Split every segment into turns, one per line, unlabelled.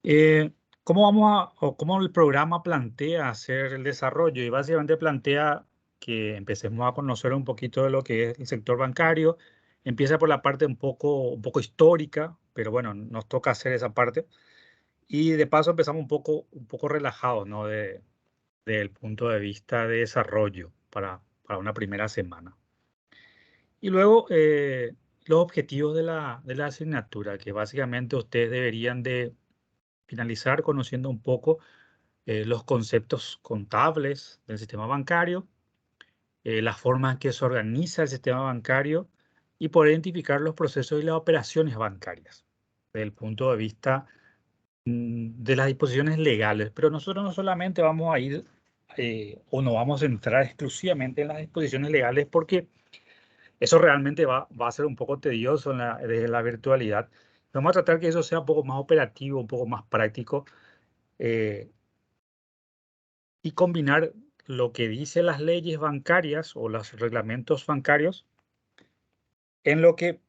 Eh, ¿Cómo o cómo el programa plantea hacer el desarrollo? Y básicamente plantea que empecemos a conocer un poquito de lo que es el sector bancario. Empieza por la parte un poco histórica, pero bueno, nos toca hacer esa parte. Y de paso empezamos un poco relajados, ¿no? Del punto de vista de desarrollo para una primera semana. Y luego los objetivos de de la asignatura, que básicamente ustedes deberían de finalizar conociendo un poco los conceptos contables del sistema bancario, la forma en que se organiza el sistema bancario y poder identificar los procesos y las operaciones bancarias desde el punto de vista de las disposiciones legales. Pero nosotros no solamente vamos a ir o no vamos a entrar exclusivamente en las disposiciones legales porque eso realmente va a ser un poco tedioso desde la virtualidad. Vamos a tratar que eso sea un poco más operativo, un poco más práctico. eh, y combinar lo que dicen las leyes bancarias o los reglamentos bancarios en lo que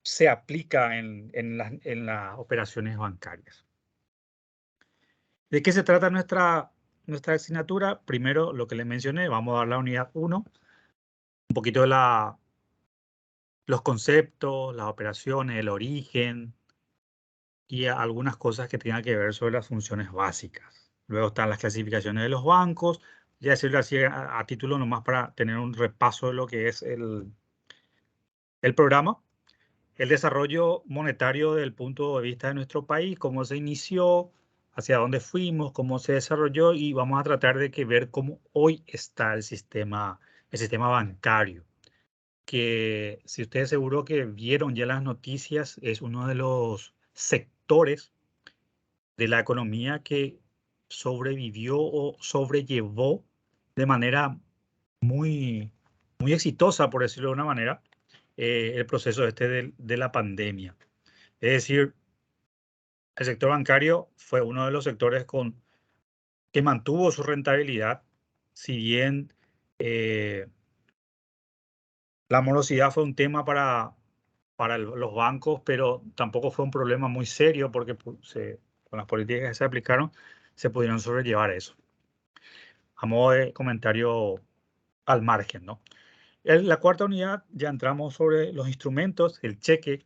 se aplica en las operaciones bancarias. ¿De qué se trata nuestra asignatura? Primero, lo que les mencioné, vamos a dar la unidad 1, un poquito de los conceptos, las operaciones, el origen y algunas cosas que tengan que ver sobre las funciones básicas. Luego están las clasificaciones de los bancos, ya decirlo así a título nomás para tener un repaso de lo que es el programa, el desarrollo monetario desde el punto de vista de nuestro país, cómo se inició, hacia dónde fuimos, cómo se desarrolló y vamos a tratar de ver cómo hoy está el sistema bancario, que si ustedes seguro que vieron ya las noticias, es uno de los sectores de la economía que sobrevivió o sobrellevó de manera muy, muy exitosa, por decirlo de una manera, el proceso de la pandemia. Es decir, el sector bancario fue uno de los sectores que mantuvo su rentabilidad, si bien eh, la morosidad fue un tema para los bancos, pero tampoco fue un problema muy serio porque con las políticas que se aplicaron se pudieron sobrellevar eso. A modo de comentario al margen, ¿no? En la cuarta unidad ya entramos sobre los instrumentos, el cheque.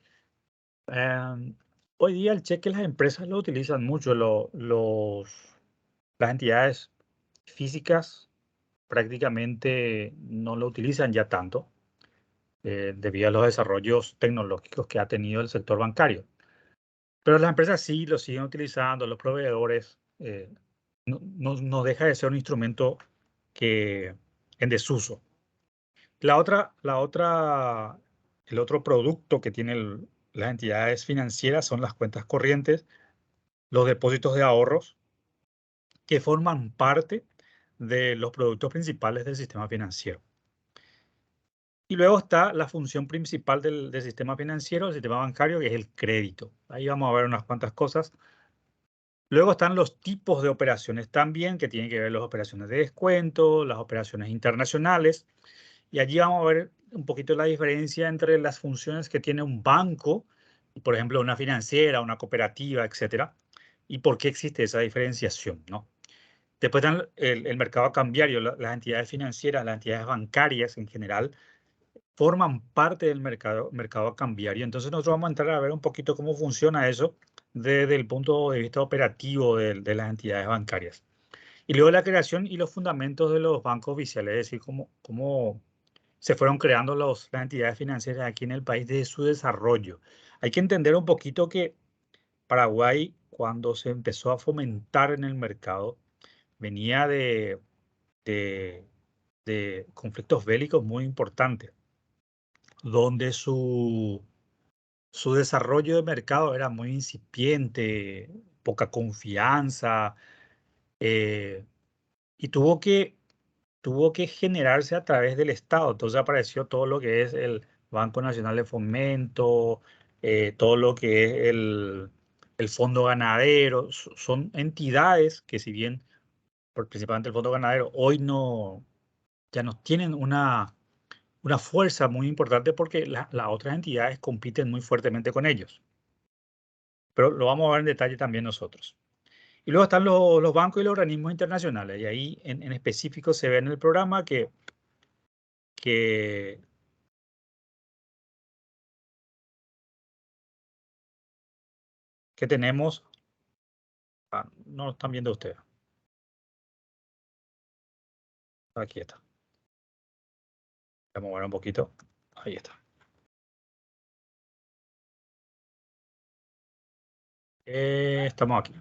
Hoy día el cheque las empresas lo utilizan mucho, las entidades físicas prácticamente no lo utilizan ya tanto debido a los desarrollos tecnológicos que ha tenido el sector bancario. Pero las empresas sí lo siguen utilizando, los proveedores, no deja de ser un instrumento que en desuso. El otro producto que tienen las entidades financieras son las cuentas corrientes, los depósitos de ahorros, que forman parte de los productos principales del sistema financiero. Y luego está la función principal del sistema financiero, del sistema bancario, que es el crédito. Ahí vamos a ver unas cuantas cosas. Luego están los tipos de operaciones también, que tienen que ver las operaciones de descuento, las operaciones internacionales. Y allí vamos a ver un poquito la diferencia entre las funciones que tiene un banco, por ejemplo, una financiera, una cooperativa, etcétera, y por qué existe esa diferenciación, ¿no? Después están el mercado cambiario, las entidades financieras, las entidades bancarias en general, forman parte del mercado cambiario. Entonces nosotros vamos a entrar a ver un poquito cómo funciona eso desde el punto de vista operativo de las entidades bancarias. Y luego la creación y los fundamentos de los bancos oficiales, es decir, cómo se fueron creando las entidades financieras aquí en el país desde su desarrollo. Hay que entender un poquito que Paraguay, cuando se empezó a fomentar en el mercado, venía de, de conflictos bélicos muy importantes, donde su desarrollo de mercado era muy incipiente, poca confianza, eh, y tuvo que generarse a través del Estado. Entonces apareció todo lo que es el Banco Nacional de Fomento, todo lo que es el Fondo Ganadero. Son entidades que si bien, principalmente el Fondo Ganadero, hoy ya no tienen una fuerza muy importante porque las otras entidades compiten muy fuertemente con ellos. Pero lo vamos a ver en detalle también nosotros. Y luego están los bancos y los organismos internacionales. Y ahí en específico se ve en el programa que, que tenemos... no lo están viendo ustedes. Aquí está. Vamos a mover un poquito. Ahí está. Estamos aquí.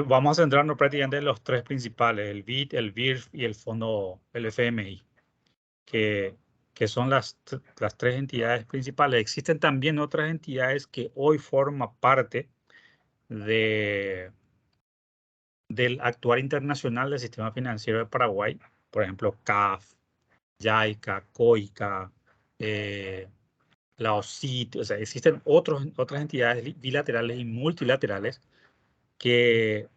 Vamos a centrarnos prácticamente en los tres principales, el BID, el BIRF y el fondo, el FMI, que, que son las tres entidades principales. Existen también otras entidades que hoy forman parte de, del actuar internacional del sistema financiero de Paraguay, por ejemplo, CAF, JICA, COICA, la OSIT, o sea, existen otras entidades bilaterales y multilaterales que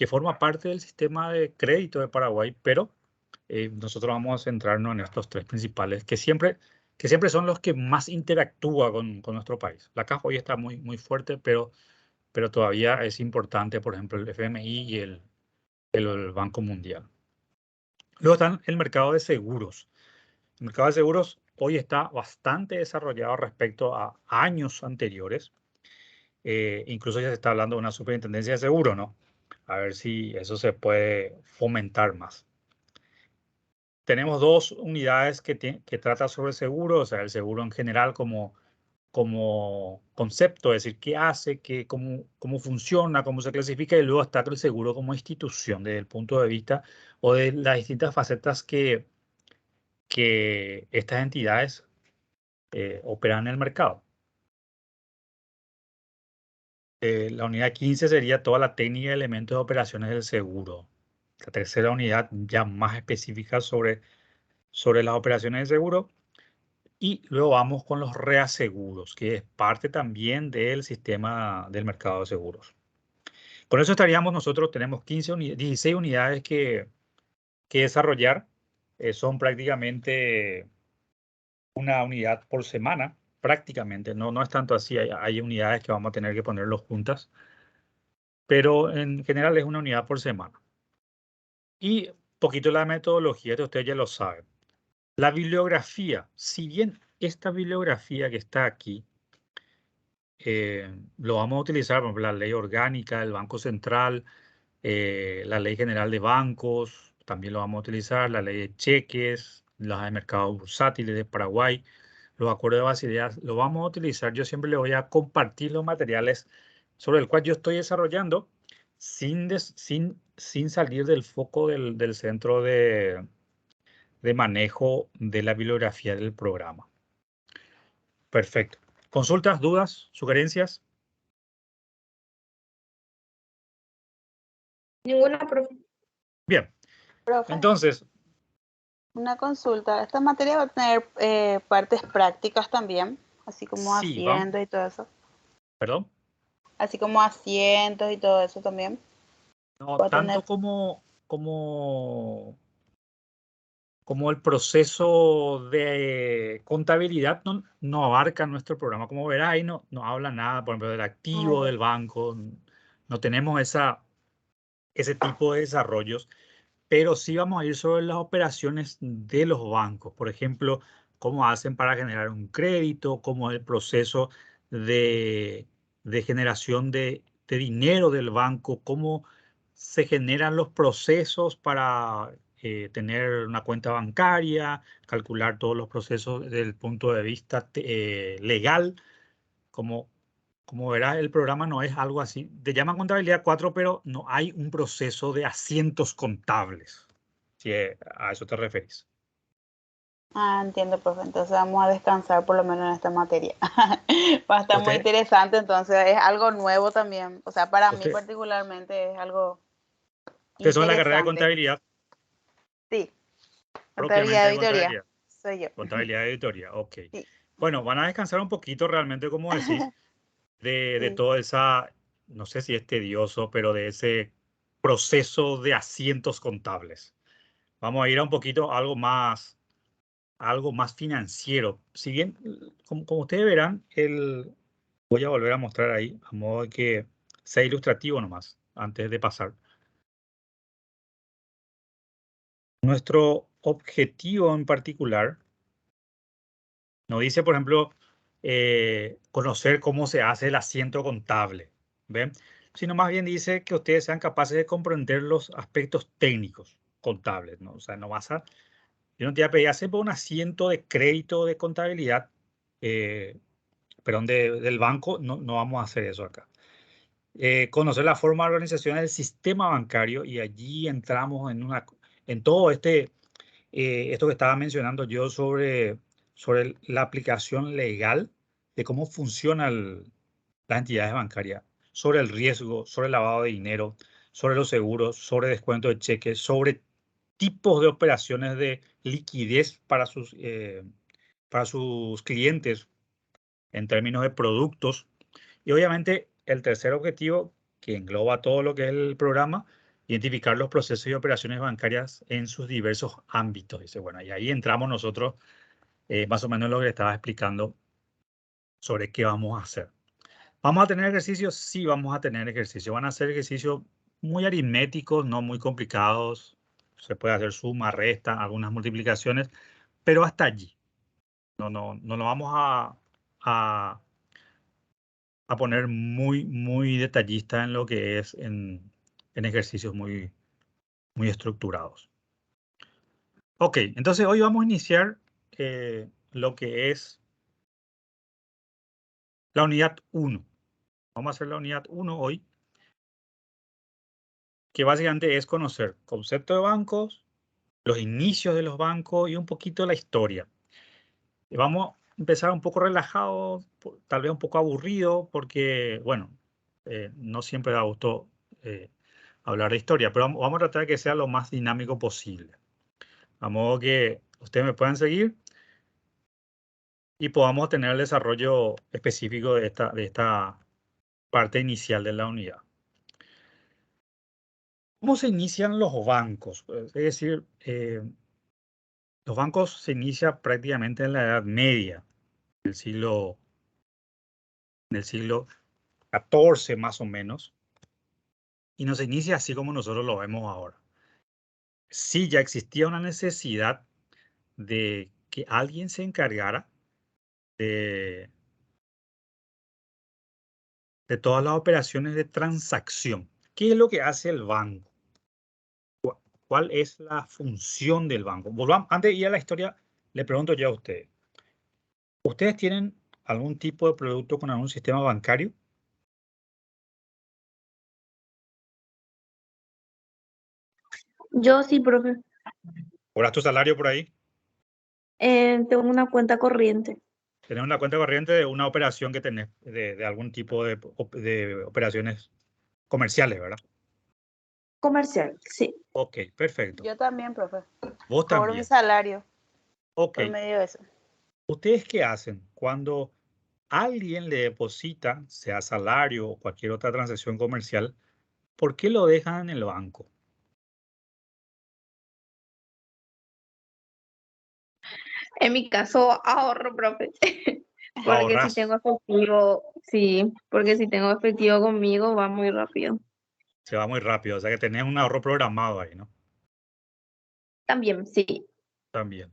forma parte del sistema de crédito de Paraguay, pero nosotros vamos a centrarnos en estos tres principales, que siempre son los que más interactúan con nuestro país. La CAF hoy está muy fuerte, pero todavía es importante, por ejemplo, el FMI y el Banco Mundial. Luego están el mercado de seguros. El mercado de seguros hoy está bastante desarrollado respecto a años anteriores. Incluso ya se está hablando de una superintendencia de seguro, ¿no? A ver si eso se puede fomentar más. Tenemos dos unidades que tratan sobre seguro, o sea, el seguro en general como concepto, es decir, qué hace, cómo funciona, cómo se clasifica, y luego está el seguro como institución desde el punto de vista o de las distintas facetas que estas entidades operan en el mercado. La unidad 15 sería toda la técnica y elementos de operaciones del seguro. La tercera unidad ya más específica sobre las operaciones de seguro. Y luego vamos con los reaseguros, que es parte también del sistema del mercado de seguros. Con eso estaríamos nosotros, tenemos 16 unidades que desarrollar. Son prácticamente una unidad por semana, prácticamente. No es tanto así, hay unidades que vamos a tener que ponerlos juntas, pero en general es una unidad por semana. Y poquito la metodología, esto ustedes ya lo saben. La bibliografía, si bien esta bibliografía que está aquí, lo vamos a utilizar, por ejemplo, la ley orgánica del Banco Central, la ley general de bancos, también lo vamos a utilizar, la ley de cheques, las de mercados bursátiles de Paraguay, los acuerdos de Basilea, lo vamos a utilizar. Yo siempre le voy a compartir los materiales sobre el cual yo estoy desarrollando sin salir del foco del centro de manejo de la bibliografía del programa. Perfecto. ¿Consultas, dudas, sugerencias?
Ninguna, profe.
Bien,
Profe,
entonces,
una consulta. ¿Esta materia va a tener partes prácticas también? Así como
sí, vamos,
asientos y todo eso.
perdón.
Así como asientos y todo eso también.
No,
Va a tener...
tanto como el proceso de contabilidad no abarca nuestro programa. Como verás, ahí no habla nada, por ejemplo, del activo del banco. No tenemos ese tipo de desarrollos, pero sí vamos a ir sobre las operaciones de los bancos. Por ejemplo, cómo hacen para generar un crédito, cómo es el proceso de generación de dinero del banco, cómo se generan los procesos para tener una cuenta bancaria, calcular todos los procesos desde el punto de vista legal. Como, como verás, el programa no es algo así. Te llaman contabilidad 4, pero no hay un proceso de asientos contables, si a eso te referís.
Ah, entiendo, profe. Entonces vamos a descansar por lo menos en esta materia. Va a estar muy
Usted,
interesante, entonces es algo nuevo también. O sea, para mí
usted,
particularmente es algo
usted son la carrera de
interesante.
contabilidad,
Sí, contabilidad
propiamente
de
de
auditoría.
contabilidad.
Soy yo.
Contabilidad de auditoría, ok.
Sí,
Bueno, van a descansar un poquito realmente, como decís, de
sí.
toda esa, no sé si es tedioso, pero de ese proceso de asientos contables. Vamos a ir a un poquito algo más financiero. Si bien, como ustedes verán, Voy a volver a mostrar ahí, a modo de que sea ilustrativo nomás, antes de pasar. Nuestro objetivo en particular nos dice, por ejemplo, conocer cómo se hace el asiento contable, ¿ven? Sino más bien dice que ustedes sean capaces de comprender los aspectos técnicos contables, ¿no? O sea, no vas a... Yo no te voy a pedir hacer un asiento de crédito de contabilidad, perdón, del banco, no vamos a hacer eso acá. Conocer la forma de organización del sistema bancario y allí entramos en todo esto que estaba mencionando yo sobre la aplicación legal de cómo funcionan las entidades bancarias, sobre el riesgo, sobre el lavado de dinero, sobre los seguros, sobre descuento de cheques, sobre tipos de operaciones de liquidez para sus clientes en términos de productos. Y obviamente el tercer objetivo, que engloba todo lo que es el programa, identificar los procesos y operaciones bancarias en sus diversos ámbitos. Dice, bueno, y ahí entramos nosotros, más o menos lo que le estaba explicando sobre qué vamos a hacer. ¿Vamos a tener ejercicios? Sí, vamos a tener ejercicios. Van a ser ejercicios muy aritméticos, no muy complicados. Se puede hacer suma, resta, algunas multiplicaciones, pero hasta allí. No lo vamos a poner muy detallista en lo que es en ejercicios muy estructurados. Ok, entonces hoy vamos a iniciar lo que es la unidad 1. Vamos a hacer la unidad 1 hoy, que básicamente es conocer concepto de bancos, los inicios de los bancos y un poquito la historia. Vamos a empezar un poco relajado, tal vez un poco aburrido, porque, bueno, no siempre da gusto hablar de historia, pero vamos a tratar de que sea lo más dinámico posible. A modo que ustedes me puedan seguir y podamos tener el desarrollo específico de esta parte inicial de la unidad. ¿Cómo se inician los bancos? Es decir, los bancos se inician prácticamente en la Edad Media, del del siglo XIV más o menos, y no se inicia así como nosotros lo vemos ahora. Sí, ya existía una necesidad de que alguien se encargara de todas las operaciones de transacción. ¿Qué es lo que hace el banco? ¿Cuál es la función del banco? Volvamos, antes de ir a la historia, le pregunto yo a ustedes. ¿Ustedes tienen algún tipo de producto con algún sistema bancario?
Yo sí, profe.
¿Cobras tu salario por ahí?
Tengo una cuenta corriente.
Tenés una cuenta corriente de una operación que tenés, de algún tipo de operaciones comerciales, ¿verdad?
Comercial, sí.
Ok, perfecto.
Yo también, profe.
Vos
Cobro mi
también.
salario
Ok.
por medio de eso.
¿Ustedes qué hacen cuando alguien le deposita, sea salario o cualquier otra transacción comercial? ¿Por qué lo dejan en el banco?
En mi caso, ahorro, profe. Porque si
Ahorras.
tengo efectivo, sí, porque si tengo efectivo conmigo va muy rápido.
Se va muy rápido. O sea que tenés un ahorro programado ahí, ¿no?
También, sí.
También.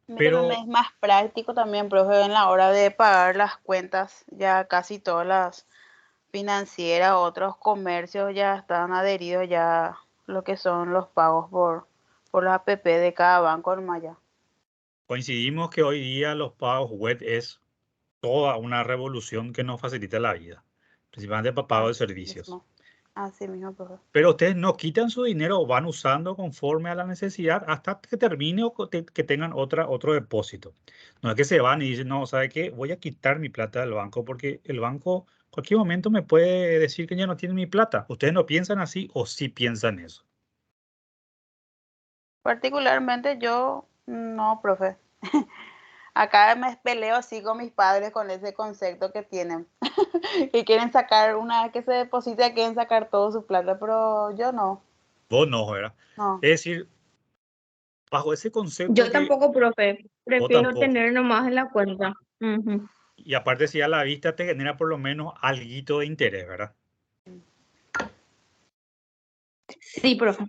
Mira, me
Pero,
es más práctico también, profe, en la hora de pagar las cuentas. Ya casi todas las financieras, otros comercios ya están adheridos ya lo que son los pagos por los APP de cada banco nomás ya.
coincidimos que hoy día los pagos web es toda una revolución que nos facilita la vida, principalmente para pago de
Así
servicios.
mismo. Así mismo, profe.
Pero ustedes no quitan su dinero o van usando conforme a la necesidad hasta que termine o que tengan otro depósito. No es que se van y dicen, no, ¿sabe qué? Voy a quitar mi plata del banco porque el banco en cualquier momento me puede decir que ya no tiene mi plata. ¿Ustedes no piensan así o sí piensan eso?
Particularmente yo, no, profe. Acá me peleo así con mis padres con ese concepto que tienen. Que quieren sacar, una vez que se deposita, quieren sacar todo su plata, pero yo no.
Vos no, ¿verdad?
No.
Es decir, bajo ese concepto
Yo
que
tampoco, profe.
vos
Prefiero
tampoco.
tener nomás en la cuenta. Ujú.
Y aparte, si a la vista te genera por lo menos alguito de interés, ¿verdad?
Sí, profe.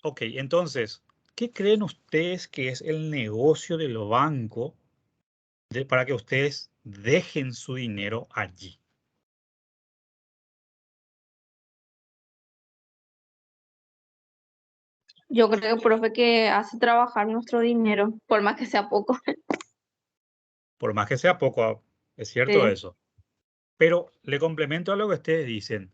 Ok, entonces, ¿qué creen ustedes que es el negocio del banco para que ustedes dejen su dinero allí?
Yo creo, profe, que hace trabajar nuestro dinero, por más que sea poco.
Por más que sea poco, es cierto
Sí.
eso. Pero le complemento a lo que ustedes dicen.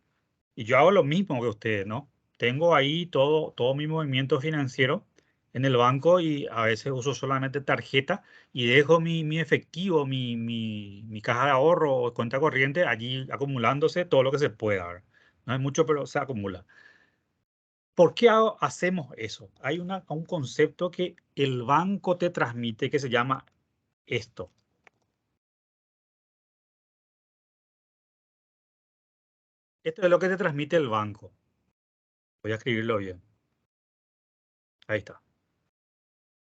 Y yo hago lo mismo que ustedes, ¿no? Tengo ahí todo mi movimiento financiero en el banco y a veces uso solamente tarjeta y dejo mi efectivo, mi caja de ahorro o cuenta corriente allí acumulándose todo lo que se pueda, ¿verdad? No es mucho, pero se acumula. ¿Por qué hacemos eso? Hay un concepto que el banco te transmite que se llama esto. Esto es lo que te transmite el banco. Voy a escribirlo bien. Ahí está.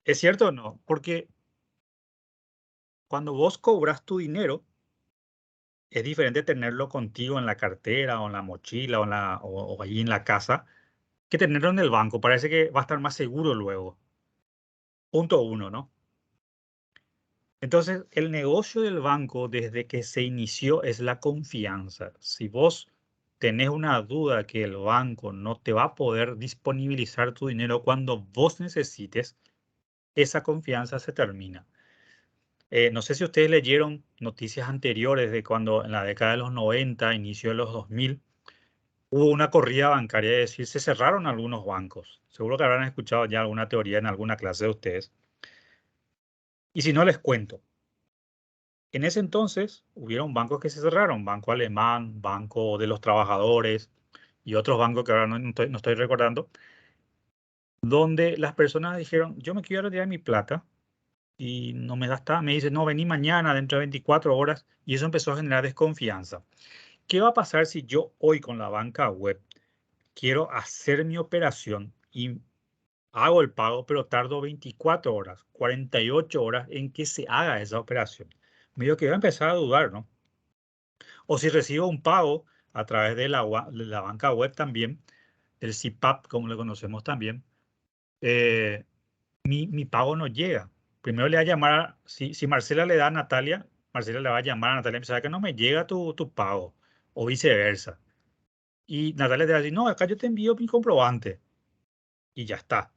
¿Es cierto o no? Porque cuando vos cobras tu dinero, es diferente tenerlo contigo en la cartera o en la mochila o allí en la casa que tenerlo en el banco. Parece que va a estar más seguro luego. Punto uno, ¿no? Entonces, el negocio del banco desde que se inició es la confianza. Si vos tenés una duda que el banco no te va a poder disponibilizar tu dinero cuando vos necesites, esa confianza se termina. No sé si ustedes leyeron noticias anteriores de cuando en la década de los 90, inicio de los 2000, hubo una corrida bancaria, es decir, se cerraron algunos bancos. Seguro que habrán escuchado ya alguna teoría en alguna clase de ustedes. Y si no, les cuento. En ese entonces hubieron bancos que se cerraron, Banco Alemán, Banco de los Trabajadores y otros bancos que ahora no estoy recordando, donde las personas dijeron, yo me quiero retirar mi plata y no me da hasta, me dice, no, vení mañana dentro de 24 horas y eso empezó a generar desconfianza. ¿Qué va a pasar si yo hoy con la banca web quiero hacer mi operación y hago el pago, pero tardo 24 horas, 48 horas en que se haga esa operación? Medio que voy a empezar a dudar, ¿no? O si recibo un pago a través de la banca web también, del CIPAP, como le conocemos también, eh, mi pago no llega. Primero le va a llamar, si Marcela le da a Natalia, Marcela le va a llamar a Natalia y me dice que no me llega tu pago, o viceversa. Y Natalia te va a decir, no, acá yo te envío mi comprobante. Y ya está.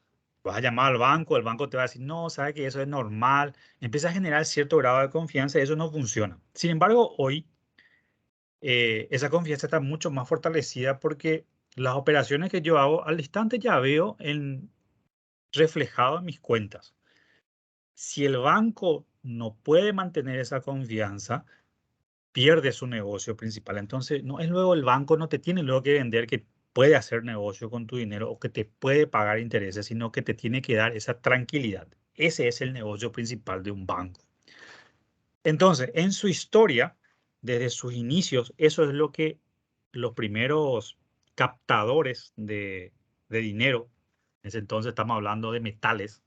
Vas a llamar al banco, el banco te va a decir, no, sabe que eso es normal. Empieza a generar cierto grado de confianza y eso no funciona. Sin embargo, hoy esa confianza está mucho más fortalecida porque las operaciones que yo hago al instante ya veo reflejado en mis cuentas. Si el banco no puede mantener esa confianza, pierde su negocio principal. Entonces, no es luego el banco no te tiene luego que vender que puede hacer negocio con tu dinero o que te puede pagar intereses, sino que te tiene que dar esa tranquilidad. Ese es el negocio principal de un banco. Entonces, en su historia, desde sus inicios, eso es lo que los primeros captadores de dinero, en ese entonces estamos hablando de metales,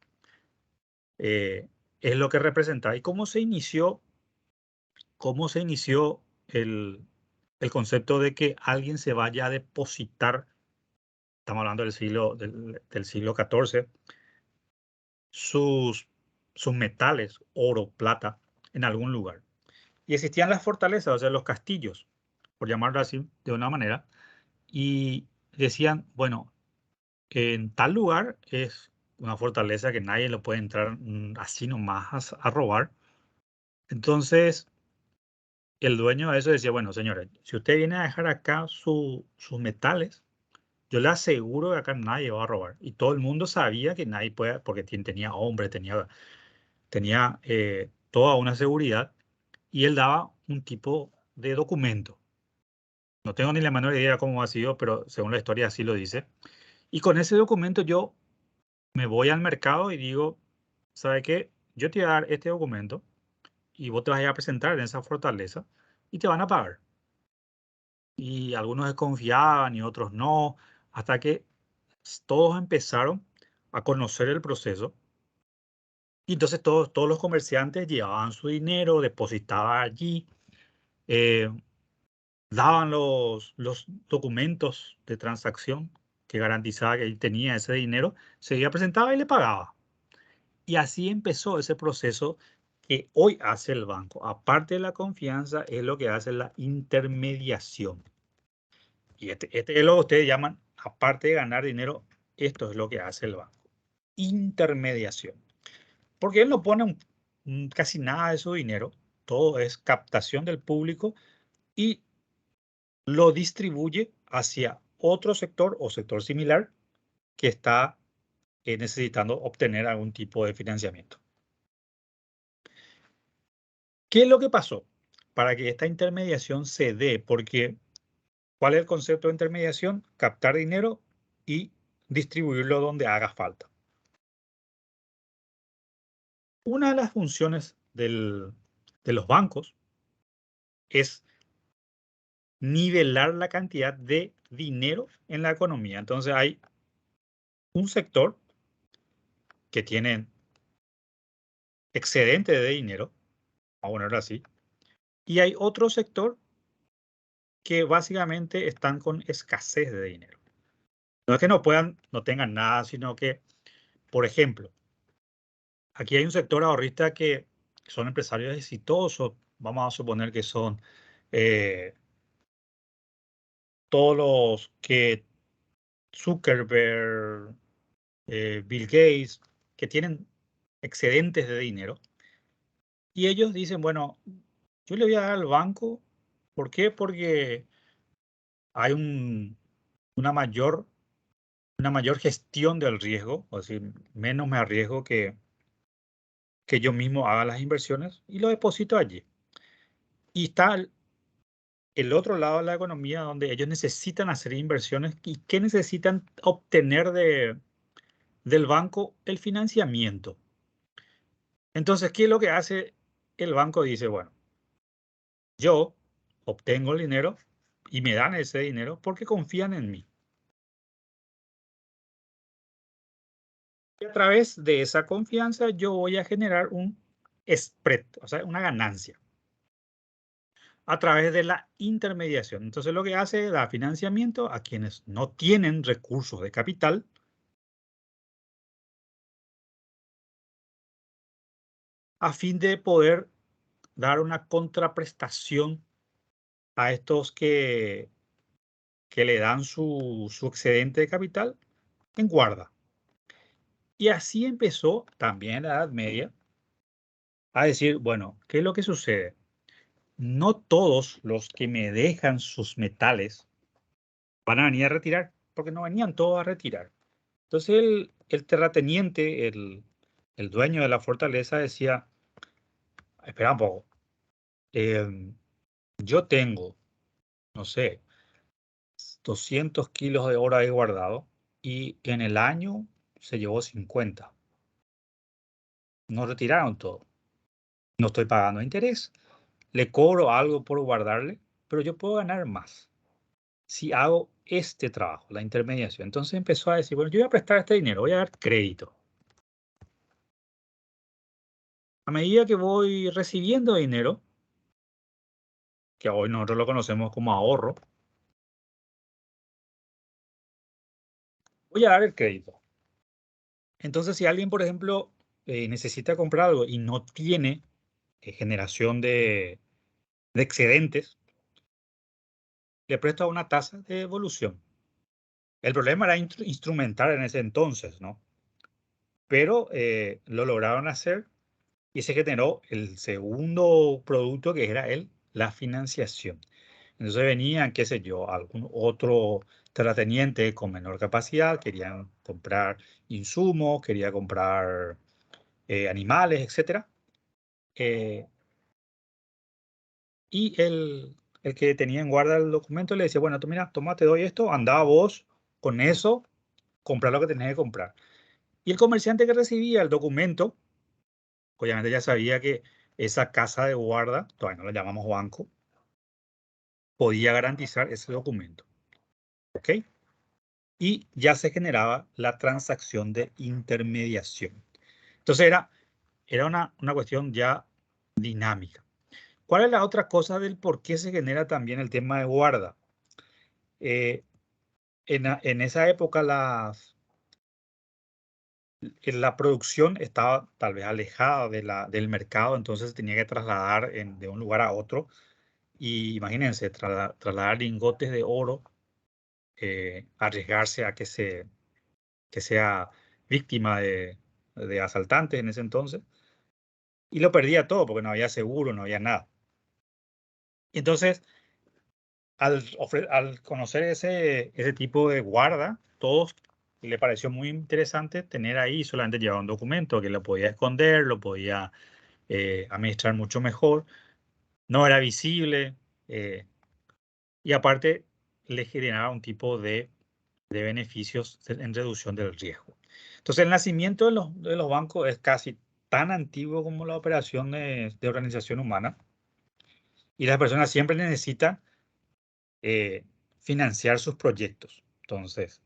eh, es lo que representa. ¿Y cómo se inició el concepto de que alguien se vaya a depositar, estamos hablando del siglo XIV, sus, sus metales, oro, plata, en algún lugar? Y existían las fortalezas, o sea, los castillos, por llamarlo así, de una manera, y decían, bueno, en tal lugar es una fortaleza que nadie lo puede entrar así nomás a robar. Entonces, el dueño de eso decía, bueno, señores, si usted viene a dejar acá sus metales, yo le aseguro que acá nadie va a robar. Y todo el mundo sabía que nadie puede, porque tenía hombre, tenía toda una seguridad, y él daba un tipo de documento. No tengo ni la menor idea cómo ha sido, pero según la historia así lo dice. Y con ese documento yo me voy al mercado y digo, ¿sabe qué? Yo te voy a dar este documento y vos te vas a ir a presentar en esa fortaleza y te van a pagar. Y algunos desconfiaban y otros no, hasta que todos empezaron a conocer el proceso. Y entonces todos los comerciantes llevaban su dinero, depositaban allí daban los documentos de transacción que garantizaba que él tenía ese dinero, se presentaba y le pagaba. Y así empezó ese proceso que hoy hace el banco. Aparte de la confianza, es lo que hace la intermediación. Y este es lo que ustedes llaman, aparte de ganar dinero, esto es lo que hace el banco. Intermediación. Porque él no pone casi nada de su dinero, todo es captación del público y lo distribuye hacia otro sector o sector similar que está necesitando obtener algún tipo de financiamiento. ¿Qué es lo que pasó? Para que esta intermediación se dé, porque ¿cuál es el concepto de intermediación? Captar dinero y distribuirlo donde haga falta. Una de las funciones de los bancos es nivelar la cantidad de dinero en la economía. Entonces hay un sector que tiene excedente de dinero, vamos a ponerlo así, y hay otro sector que básicamente están con escasez de dinero. No es que no tengan nada, sino que, por ejemplo, aquí hay un sector ahorrista que son empresarios exitosos, vamos a suponer que son todos los que Zuckerberg, Bill Gates, que tienen excedentes de dinero, y ellos dicen, bueno, yo le voy a dar al banco, ¿por qué? Porque hay una mayor gestión del riesgo, o decir, menos me arriesgo que yo mismo haga las inversiones y lo deposito allí. Y está el otro lado de la economía donde ellos necesitan hacer inversiones y que necesitan obtener del banco el financiamiento. Entonces, ¿qué es lo que hace el banco? Dice, bueno, yo obtengo el dinero y me dan ese dinero porque confían en mí. Y a través de esa confianza yo voy a generar un spread, o sea, una ganancia, a través de la intermediación. Entonces, lo que hace es dar financiamiento a quienes no tienen recursos de capital a fin de poder dar una contraprestación a estos que le dan su excedente de capital en guarda. Y así empezó también en la Edad Media a decir, bueno, ¿qué es lo que sucede? No todos los que me dejan sus metales van a venir a retirar, porque no venían todos a retirar. Entonces el terrateniente, el dueño de la fortaleza decía, espera un poco, yo tengo, no sé, 200 kilos de oro ahí guardado y en el año se llevó 50. No retiraron todo. No estoy pagando interés. Le cobro algo por guardarle, pero yo puedo ganar más si hago este trabajo, la intermediación. Entonces empezó a decir, bueno, yo voy a prestar este dinero, voy a dar crédito. A medida que voy recibiendo dinero, que hoy nosotros lo conocemos como ahorro, voy a dar el crédito. Entonces, si alguien, por ejemplo, necesita comprar algo y no tiene generación de excedentes, le presta una tasa de devolución. El problema era instrumental en ese entonces, ¿no? Pero lo lograron hacer y se generó el segundo producto que era la financiación. Entonces venían, qué sé yo, algún otro terrateniente con menor capacidad, querían comprar insumos, quería comprar animales, etc. Y el que tenía en guarda el documento le decía, bueno, tú mira, toma, te doy esto, andaba vos con eso, comprar lo que tenés que comprar. Y el comerciante que recibía el documento, obviamente ya sabía que esa casa de guarda, todavía no lo llamamos banco, podía garantizar ese documento. ¿Ok? Y ya se generaba la transacción de intermediación. Entonces era una cuestión ya dinámica. ¿Cuál es la otra cosa del por qué se genera también el tema de guarda? En esa época la producción estaba tal vez alejada del mercado, entonces se tenía que trasladar de un lugar a otro. Y imagínense, trasladar lingotes de oro, arriesgarse a que sea víctima de asaltantes en ese entonces. Y lo perdía todo porque no había seguro, no había nada. Entonces, al conocer ese tipo de guarda, todos le pareció muy interesante tener ahí, solamente llevar un documento que lo podía esconder, lo podía administrar mucho mejor, no era visible, y aparte le generaba un tipo de beneficios en reducción del riesgo. Entonces, el nacimiento de los bancos es casi tan antiguo como la operación de organización humana, y las personas siempre necesitan financiar sus proyectos. Entonces,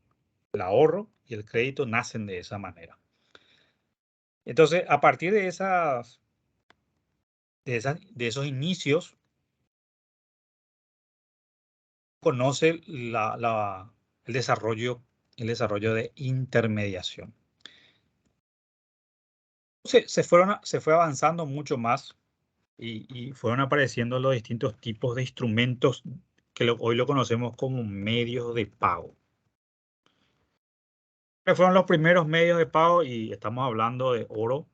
el ahorro y el crédito nacen de esa manera. Entonces, a partir de esos inicios, conoce el desarrollo de intermediación. Se fue avanzando mucho más y fueron apareciendo los distintos tipos de instrumentos que hoy lo conocemos como medios de pago. Que fueron los primeros medios de pago y estamos hablando de oro,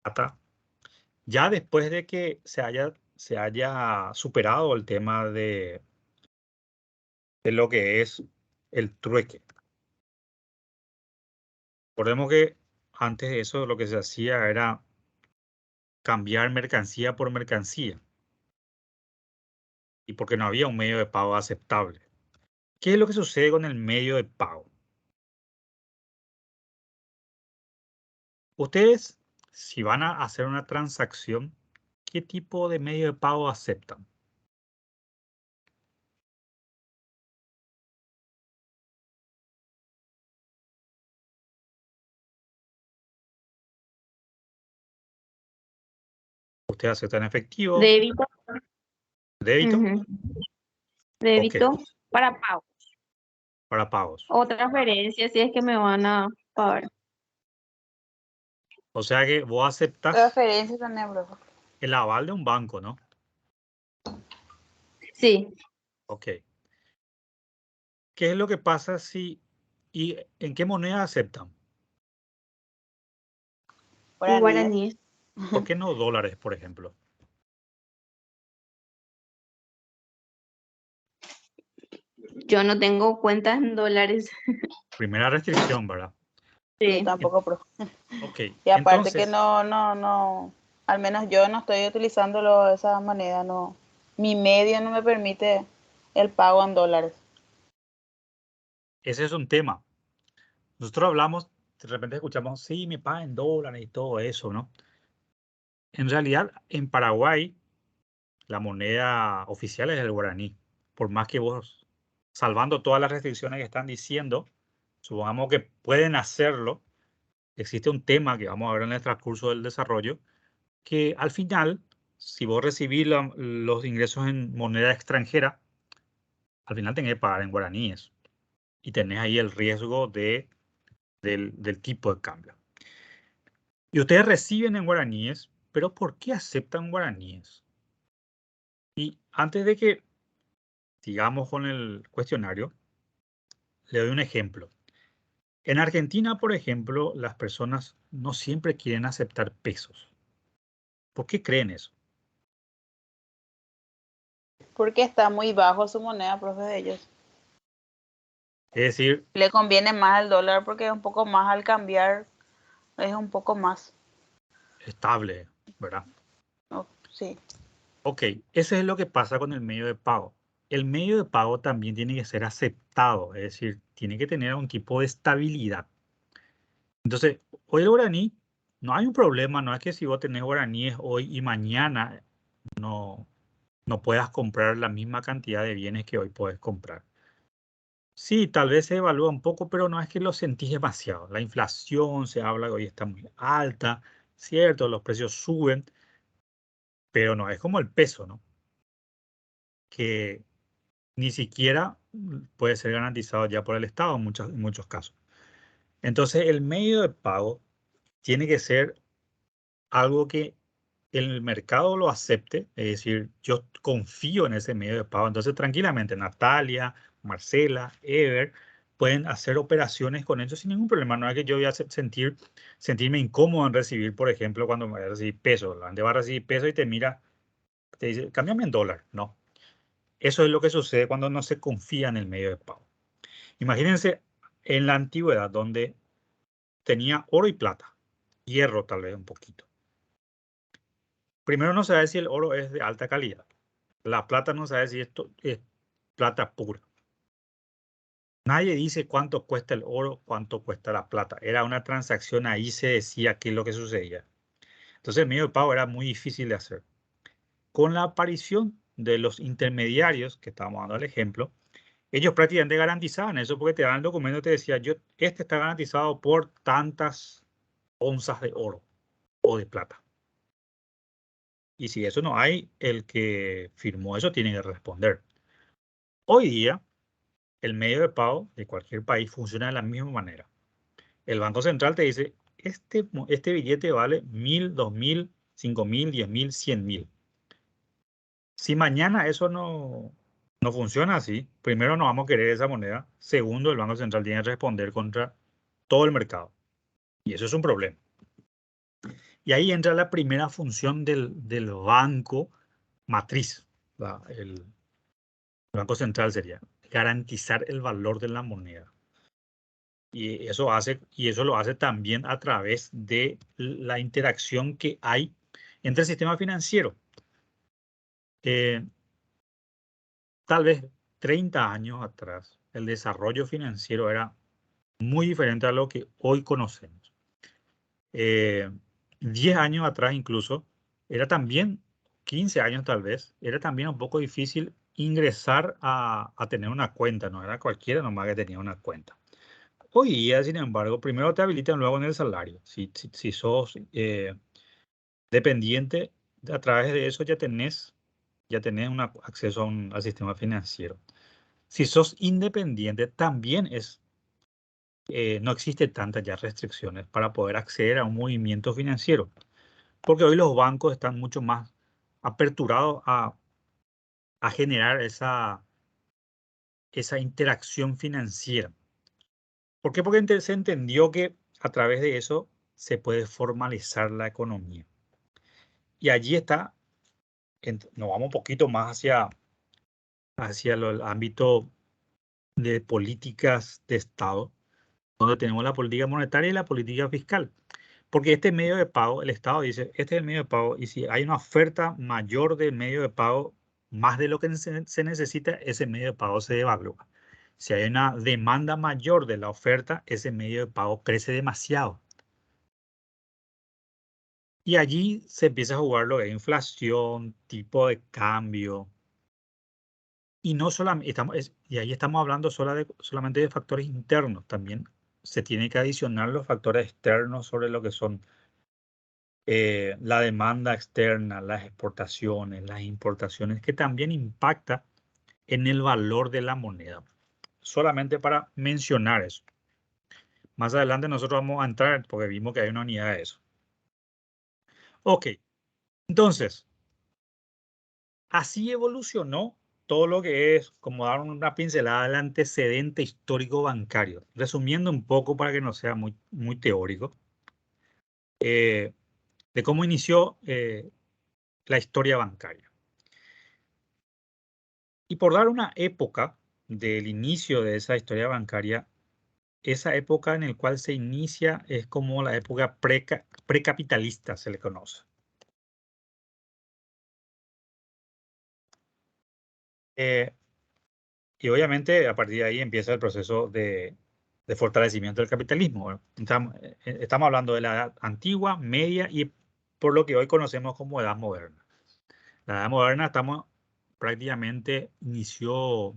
plata. Ya después de que se haya superado el tema de lo que es el trueque. Recordemos que antes de eso lo que se hacía era cambiar mercancía por mercancía y porque no había un medio de pago aceptable. ¿Qué es lo que sucede con el medio de pago? Ustedes, si van a hacer una transacción, ¿qué tipo de medio de pago aceptan? ¿Ustedes aceptan efectivo,
Débito.
débito?
Ujú.
Ok,
Débito para pago.
para pagos.
O transferencia si es que me van a pagar.
O sea que vos aceptas
Transferencias también, profe.
el aval de un banco, ¿no?
Sí,
Ok. ¿Qué es lo que pasa y en qué moneda aceptan?
guaraníes.
¿Por qué no dólares, por ejemplo?
Yo no tengo cuentas en dólares.
Primera restricción, ¿verdad?
Yo
Sí.
tampoco, profe.
Ok,
Y aparte que
entonces,
no, al menos yo no estoy utilizándolo de esa manera, no. Mi medio no me permite el pago en dólares.
ese es un tema. Nosotros hablamos, de repente escuchamos, sí, me pagan en dólares y todo eso, ¿no? En realidad, en Paraguay, la moneda oficial es el guaraní. Por más que vos, salvando todas las restricciones que están diciendo, supongamos que pueden hacerlo, existe un tema que vamos a ver en el transcurso del desarrollo, que al final, si vos recibís los ingresos en moneda extranjera, al final tenés que pagar en guaraníes y tenés ahí el riesgo del tipo de cambio. Y ustedes reciben en guaraníes, pero ¿por qué aceptan guaraníes? Y antes de que sigamos con el cuestionario, le doy un ejemplo. En Argentina, por ejemplo, las personas no siempre quieren aceptar pesos. ¿Por qué creen eso?
Porque está muy bajo su moneda, profe, de ellos.
Es decir,
Le conviene más el dólar porque es un poco más al cambiar, es un poco más.
estable, ¿verdad?
Oh, sí.
Ok, ese es lo que pasa con el medio de pago. El medio de pago también tiene que ser aceptado, es decir, tiene que tener un tipo de estabilidad. Entonces, hoy el guaraní, no hay un problema, no es que si vos tenés guaraníes hoy y mañana no puedas comprar la misma cantidad de bienes que hoy puedes comprar. Sí, tal vez se evalúa un poco, pero no es que lo sentís demasiado. La inflación se habla que hoy está muy alta, cierto, los precios suben, pero no es como el peso, ¿no? Que ni siquiera puede ser garantizado ya por el Estado en muchos casos. Entonces, el medio de pago tiene que ser algo que el mercado lo acepte, es decir, yo confío en ese medio de pago. Entonces, tranquilamente, Natalia, Marcela, Ever, pueden hacer operaciones con eso sin ningún problema. No es que yo voy a sentirme incómodo en recibir, por ejemplo, cuando me va a recibir peso. La gente va a recibir peso y te mira, te dice, cámbiame en dólar. No. Eso es lo que sucede cuando no se confía en el medio de pago. Imagínense en la antigüedad, donde tenía oro y plata, hierro tal vez un poquito. Primero no sabe si el oro es de alta calidad. La plata no sabe si esto es plata pura. Nadie dice cuánto cuesta el oro, cuánto cuesta la plata. Era una transacción, ahí se decía qué es lo que sucedía. Entonces el medio de pago era muy difícil de hacer. Con la aparición de los intermediarios, que estábamos dando el ejemplo, ellos prácticamente garantizaban eso porque te daban el documento y te decía, este está garantizado por tantas onzas de oro o de plata. Y si eso no hay, el que firmó eso tiene que responder. Hoy día, el medio de pago de cualquier país funciona de la misma manera. El Banco Central te dice, este billete vale 1.000, 2.000, 5.000, 10.000, 100.000. Si mañana eso no funciona así, primero no vamos a querer esa moneda. Segundo, el Banco Central tiene que responder contra todo el mercado. Y eso es un problema. Y ahí entra la primera función del banco matriz. El Banco Central sería garantizar el valor de la moneda. Y eso lo hace también a través de la interacción que hay entre el sistema financiero. Tal vez 30 años atrás, el desarrollo financiero era muy diferente a lo que hoy conocemos. 10 años atrás incluso, era también, 15 años tal vez, era también un poco difícil ingresar a tener una cuenta, no era cualquiera nomás que tenía una cuenta. Hoy día, sin embargo, primero te habilitan, luego en el salario. Si sos dependiente, a través de eso ya tenés acceso al sistema financiero. Si sos independiente, también no existe tantas ya restricciones para poder acceder a un movimiento financiero, porque hoy los bancos están mucho más aperturados a generar esa interacción financiera. ¿Por qué? Porque se entendió que a través de eso se puede formalizar la economía. Y allí está, nos vamos un poquito más hacia el ámbito de políticas de Estado, donde tenemos la política monetaria y la política fiscal. Porque este medio de pago, el Estado dice, este es el medio de pago, y si hay una oferta mayor del medio de pago, más de lo que se necesita, ese medio de pago se devalúa. Si hay una demanda mayor de la oferta, ese medio de pago crece demasiado. Y allí se empieza a jugar lo de inflación, tipo de cambio. Y no solamente y ahí estamos hablando solamente de factores internos. También se tiene que adicionar los factores externos sobre lo que son la demanda externa, las exportaciones, las importaciones, que también impacta en el valor de la moneda. Solamente para mencionar eso. Más adelante nosotros vamos a entrar porque vimos que hay una unidad de eso. Ok, entonces, así evolucionó todo lo que es, como dar una pincelada del antecedente histórico bancario. Resumiendo un poco para que no sea muy, muy teórico, de cómo inició la historia bancaria. Y por dar una época del inicio de esa historia bancaria, esa época en la cual se inicia es como la época precapitalista, se le conoce. Y obviamente a partir de ahí empieza el proceso de fortalecimiento del capitalismo. ¿No? Estamos hablando de la edad antigua, media y por lo que hoy conocemos como edad moderna. La edad moderna prácticamente inició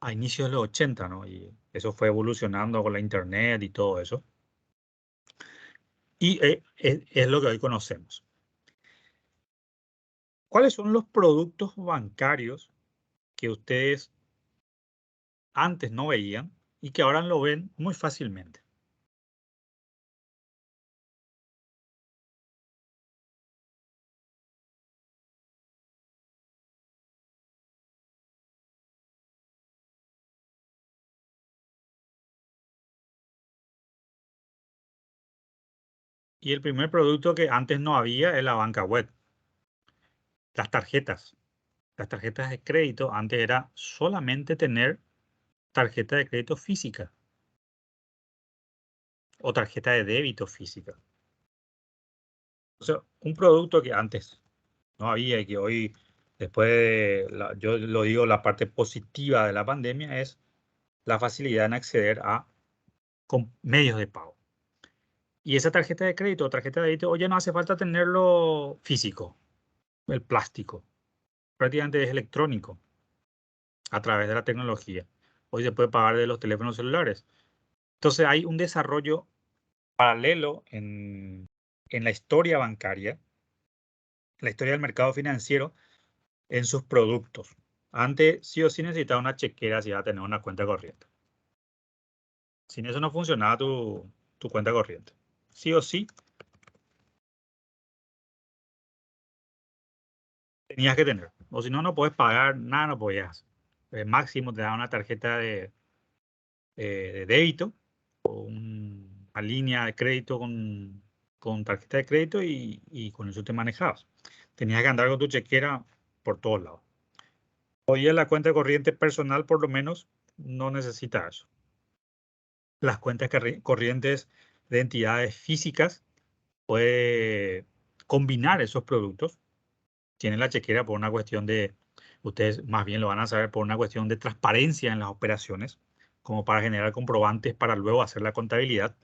a inicios de los 80, ¿no? Y eso fue evolucionando con la internet y todo eso. Y es lo que hoy conocemos. ¿Cuáles son los productos bancarios que ustedes antes no veían y que ahora lo ven muy fácilmente? Y el primer producto que antes no había es la banca web. Las tarjetas. Las tarjetas de crédito antes era solamente tener tarjeta de crédito física o tarjeta de débito física. O sea, un producto que antes no había y que hoy, después de, yo lo digo, la parte positiva de la pandemia es la facilidad en acceder a medios de pago. Y esa tarjeta de crédito o tarjeta de débito, hoy ya no hace falta tenerlo físico, el plástico. Prácticamente es electrónico a través de la tecnología. Hoy se puede pagar de los teléfonos celulares. Entonces hay un desarrollo paralelo en la historia bancaria, la historia del mercado financiero, en sus productos. Antes sí o sí necesitaba una chequera si iba a tener una cuenta corriente. Sin eso no funcionaba tu cuenta corriente. Sí o sí tenías que tener. O si no, no puedes pagar nada, no podías. Máximo te da una tarjeta de débito o una línea de crédito con tarjeta de crédito y con eso te manejabas. Tenías que andar con tu chequera por todos lados. Hoy en la cuenta corriente personal, por lo menos, no necesita eso. Las cuentas corrientes de entidades físicas puede combinar esos productos. Tienen la chequera por una cuestión de, ustedes más bien lo van a saber, por una cuestión de transparencia en las operaciones, como para generar comprobantes para luego hacer la contabilidad.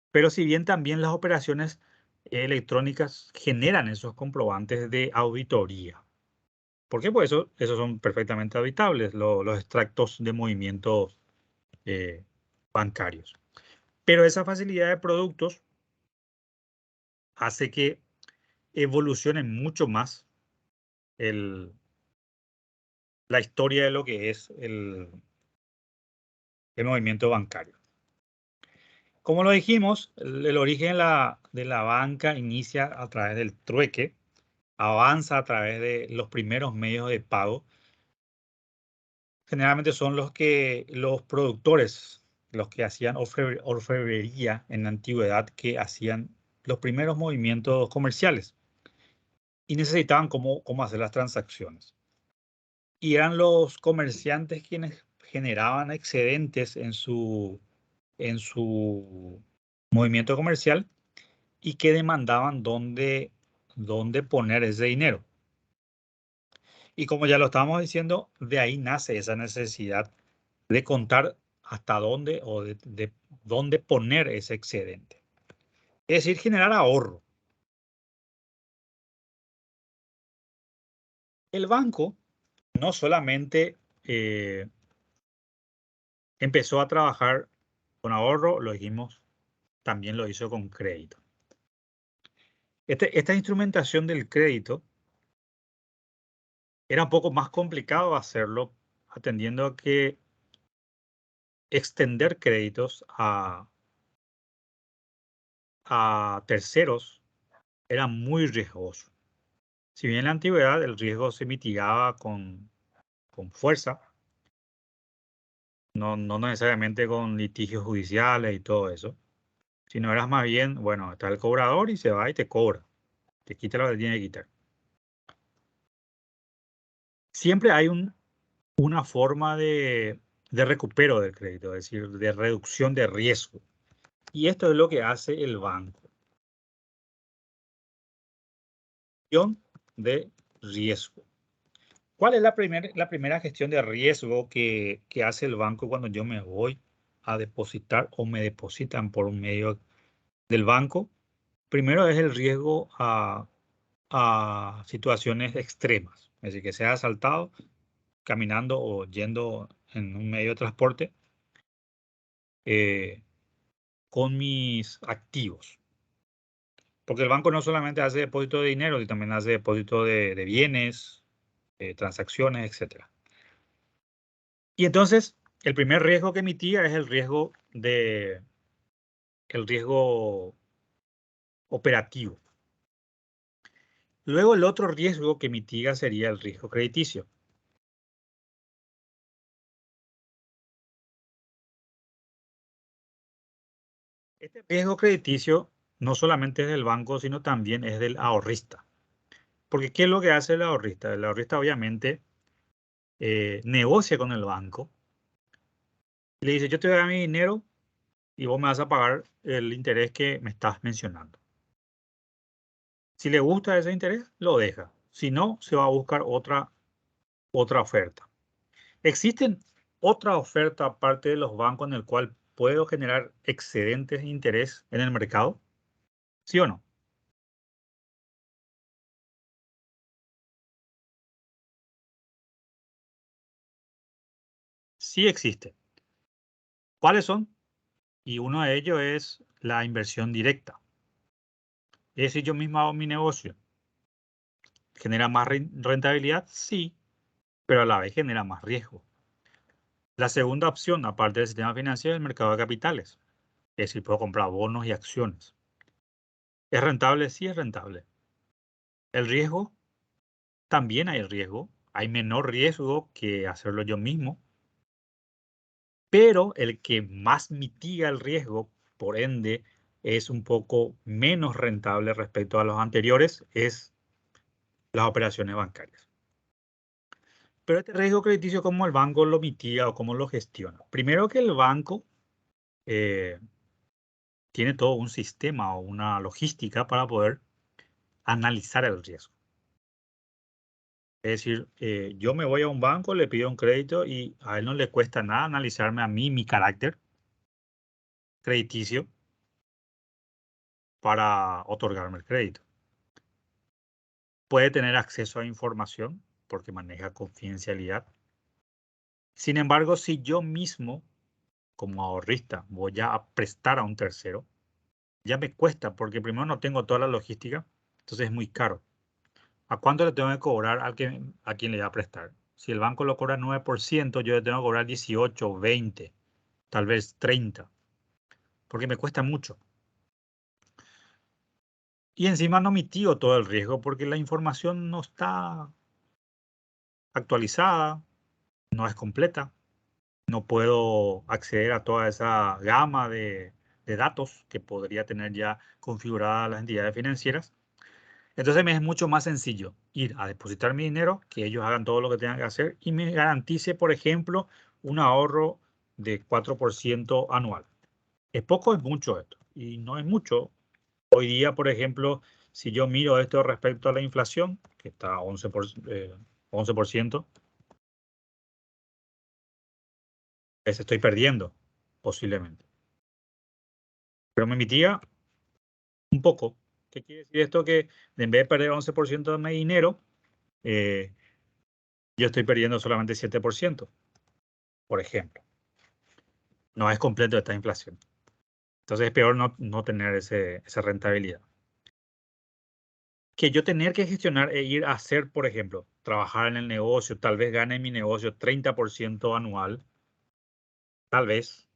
Pero si bien también las operaciones electrónicas generan esos comprobantes de auditoría. ¿Por qué? Pues esos son perfectamente auditables, los extractos de movimientos bancarios. Pero esa facilidad de productos hace que evolucione mucho más la historia de lo que es el movimiento bancario. Como lo dijimos, el origen de la banca inicia a través del trueque, avanza a través de los primeros medios de pago. Generalmente son los productores, los que hacían orfebrería en la antigüedad, que hacían los primeros movimientos comerciales y necesitaban cómo hacer las transacciones. Y eran los comerciantes quienes generaban excedentes en su movimiento comercial y que demandaban dónde poner ese dinero. Y como ya lo estábamos diciendo, de ahí nace esa necesidad de contar hasta dónde o de dónde poner ese excedente. Es decir, generar ahorro. El banco no solamente empezó a trabajar con ahorro, lo dijimos, también lo hizo con crédito. Esta instrumentación del crédito era un poco más complicado hacerlo, atendiendo a que extender créditos a terceros era muy riesgoso. Si bien en la antigüedad el riesgo se mitigaba con fuerza, no necesariamente con litigios judiciales y todo eso, sino eras más bien, bueno, está el cobrador y se va y te cobra, te quita lo que tiene que quitar. Siempre hay una forma de recupero del crédito, es decir, de reducción de riesgo. Y esto es lo que hace el banco. Gestión de riesgo. ¿Cuál es la primera gestión de riesgo que hace el banco cuando yo me voy a depositar o me depositan por un medio del banco? Primero es el riesgo a situaciones extremas, es decir, que sea asaltado caminando o yendo en un medio de transporte con mis activos. Porque el banco no solamente hace depósito de dinero, sino también hace depósito de bienes, transacciones, etc. Y entonces, el primer riesgo que mitiga es el riesgo operativo. Luego, el otro riesgo que mitiga sería el riesgo crediticio. Este riesgo crediticio no solamente es del banco, sino también es del ahorrista. Porque ¿qué es lo que hace el ahorrista? El ahorrista obviamente negocia con el banco. Le dice, yo te voy a dar mi dinero y vos me vas a pagar el interés que me estás mencionando. Si le gusta ese interés, lo deja. Si no, se va a buscar otra oferta. ¿Existen otra oferta aparte de los bancos en el cual puedo generar excedentes de interés en el mercado? ¿Sí o no? Sí existe. ¿Cuáles son? Y uno de ellos es la inversión directa. Es decir, yo mismo hago mi negocio. ¿Genera más rentabilidad? Sí, pero a la vez genera más riesgo. La segunda opción, aparte del sistema financiero, es el mercado de capitales. Es decir, puedo comprar bonos y acciones. ¿Es rentable? Sí, es rentable. El riesgo, también hay riesgo. Hay menor riesgo que hacerlo yo mismo. Pero el que más mitiga el riesgo, por ende, es un poco menos rentable respecto a los anteriores, es las operaciones bancarias. Pero este riesgo crediticio, ¿cómo el banco lo mitiga o cómo lo gestiona? Primero que el banco tiene todo un sistema o una logística para poder analizar el riesgo. Es decir, yo me voy a un banco, le pido un crédito y a él no le cuesta nada analizarme a mí, mi carácter crediticio para otorgarme el crédito. Puede tener acceso a información porque maneja confidencialidad. Sin embargo, si yo mismo, como ahorrista, voy a prestar a un tercero, ya me cuesta porque primero no tengo toda la logística, entonces es muy caro. ¿A cuánto le tengo que cobrar a quien le va a prestar? Si el banco lo cobra 9%, yo le tengo que cobrar 18, 20, tal vez 30, porque me cuesta mucho. Y encima no mitigo todo el riesgo porque la información no está actualizada, no es completa. No puedo acceder a toda esa gama de datos que podría tener ya configuradas las entidades financieras. Entonces me es mucho más sencillo ir a depositar mi dinero, que ellos hagan todo lo que tengan que hacer y me garantice, por ejemplo, un ahorro de 4% anual. ¿Es poco o es mucho esto? Y no es mucho. Hoy día, por ejemplo, si yo miro esto respecto a la inflación, que está a 11%, estoy perdiendo, posiblemente. Pero me mitiga un poco. ¿Qué quiere decir esto? Que en vez de perder 11% de mi dinero, eh, yo estoy perdiendo solamente 7%, por ejemplo. No es completo esta inflación. Entonces es peor no tener esa rentabilidad. Que yo tener que gestionar e ir a hacer, por ejemplo, trabajar en el negocio, tal vez gane en mi negocio 30% anual, tal vez,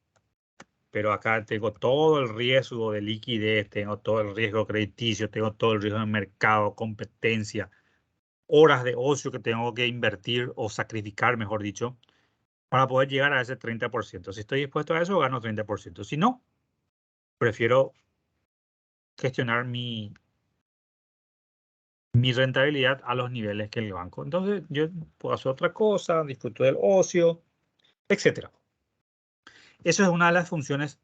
pero acá tengo todo el riesgo de liquidez, tengo todo el riesgo crediticio, tengo todo el riesgo de mercado, competencia, horas de ocio que tengo que invertir o sacrificar, mejor dicho, para poder llegar a ese 30%. Si estoy dispuesto a eso, gano 30%. Si no, prefiero gestionar mi rentabilidad a los niveles que el banco. Entonces, yo puedo hacer otra cosa, disfruto del ocio, etc. Eso es una de las funciones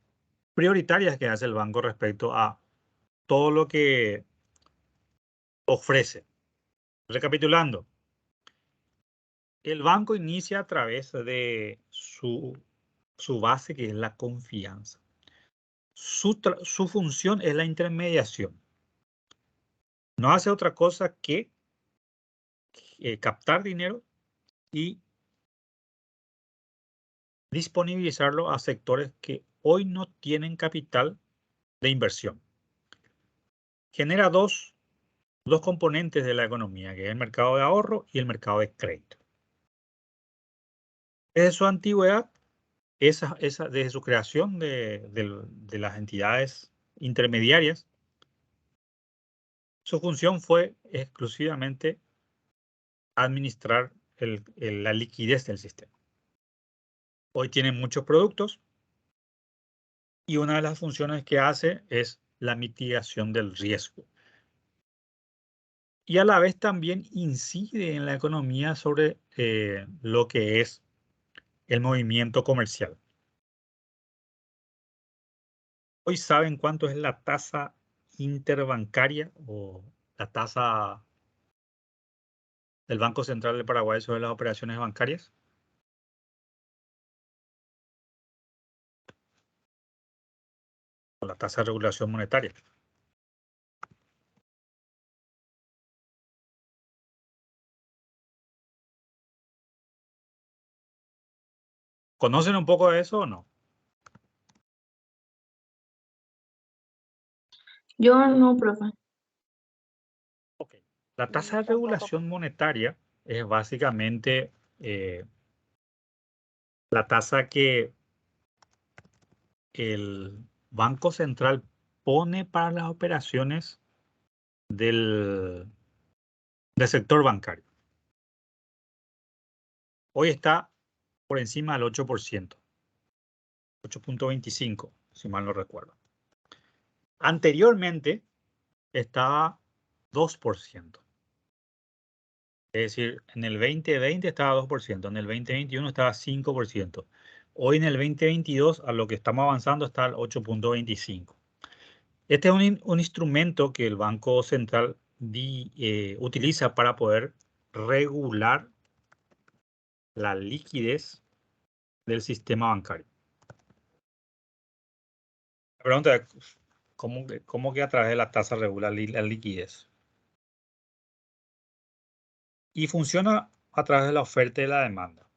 prioritarias que hace el banco respecto a todo lo que ofrece. Recapitulando, el banco inicia a través de su base, que es la confianza. Su función es la intermediación. No hace otra cosa que captar dinero y disponibilizarlo a sectores que hoy no tienen capital de inversión. genera dos componentes de la economía, que es el mercado de ahorro y el mercado de crédito. Desde su antigüedad, desde su creación de las entidades intermediarias, su función fue exclusivamente administrar la liquidez del sistema. Hoy tienen muchos productos y una de las funciones que hace es la mitigación del riesgo. Y a la vez también incide en la economía sobre lo que es el movimiento comercial. Hoy saben cuánto es la tasa interbancaria o la tasa del Banco Central del Paraguay sobre las operaciones bancarias. O la tasa de regulación monetaria. ¿Conocen un poco de eso o no?
Yo no, profe.
Ok. La tasa de
Tampoco.
regulación monetaria es básicamente la tasa que el Banco Central pone para las operaciones del sector bancario. Hoy está por encima del 8%, 8.25, si mal no recuerdo. Anteriormente estaba 2%. Es decir, en el 2020 estaba 2%, en el 2021 estaba 5%. Hoy en el 2022, a lo que estamos avanzando, está al 8.25. Este es un instrumento que el Banco Central utiliza para poder regular la liquidez del sistema bancario. La pregunta es, ¿cómo que a través de la tasa regula la liquidez? Y funciona a través de la oferta y la demanda.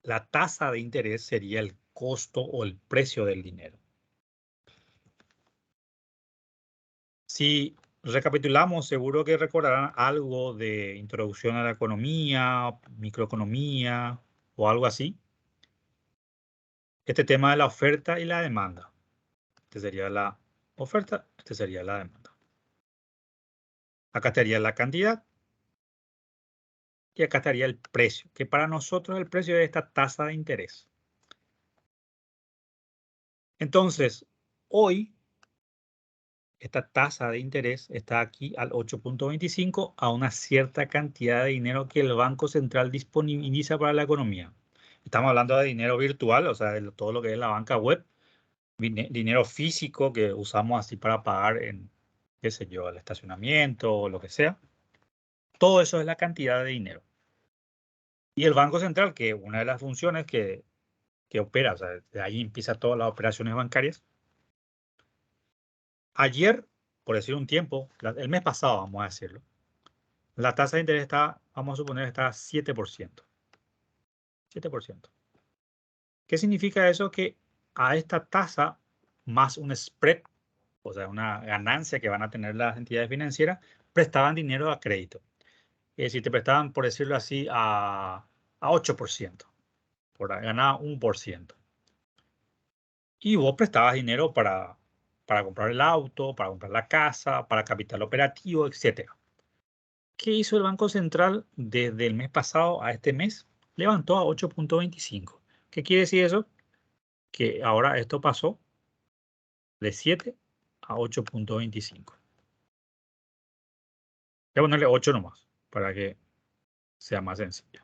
La tasa de interés sería el costo o el precio del dinero. Si recapitulamos, seguro que recordarán algo de introducción a la economía, microeconomía o algo así. Este tema de la oferta y la demanda. Este sería la oferta, este sería la demanda. Acá estaría la cantidad y acá estaría el precio, que para nosotros el precio es esta tasa de interés. Entonces, hoy esta tasa de interés está aquí al 8.25 a una cierta cantidad de dinero que el Banco Central disponibiliza para la economía. Estamos hablando de dinero virtual, o sea, de todo lo que es la banca web, dinero físico que usamos así para pagar en, qué sé yo, el estacionamiento o lo que sea. Todo eso es la cantidad de dinero. Y el Banco Central, que una de las funciones que opera, o sea, de ahí empieza todas las operaciones bancarias. Ayer, por decir un tiempo, el mes pasado, vamos a decirlo, la tasa de interés está, vamos a suponer, está a 7%. 7%. ¿Qué significa eso? Que a esta tasa más un spread, o sea, una ganancia que van a tener las entidades financieras, prestaban dinero a crédito. Es decir, te prestaban, por decirlo así, a 8%, por ganar 1%. Y vos prestabas dinero para comprar el auto, para comprar la casa, para capital operativo, etc. ¿Qué hizo el Banco Central desde el mes pasado a este mes? Levantó a 8.25. ¿Qué quiere decir eso? Que ahora esto pasó de 7 a 8.25. Voy a ponerle 8 nomás para que sea más sencillo.